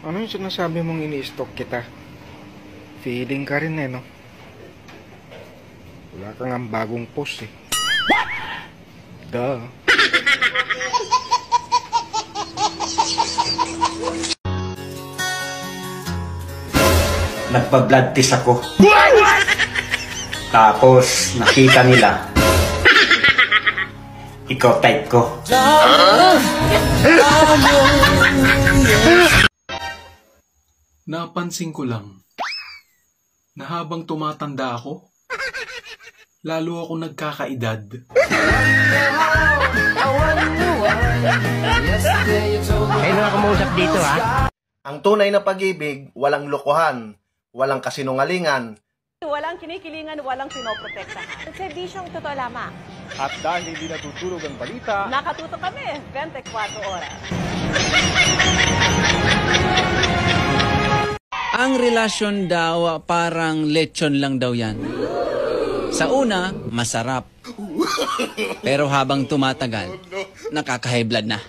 Ano yung sinasabi mong ini-stalk kita? Feeling ka rin no? Wala kang ang bagong post eh. Duh. Nagpa-blood test ako. Tapos nakita nila ikaw type ko. Napansin ko lang na habang tumatanda ako, lalo ako nagkakaedad. May mga kumuusap dito ha. Ang tunay na pag-ibig, walang lokohan, walang kasinungalingan. Walang kinikilingan, walang pinoprotektahan. Serbisyong totoo lamang. At dahil hindi natutulog ang balita, Nakatuto kami 24 oras. Ang relasyon daw parang lechon lang daw yan. Sa una, masarap. Pero habang tumatagal, nakaka-high blood na.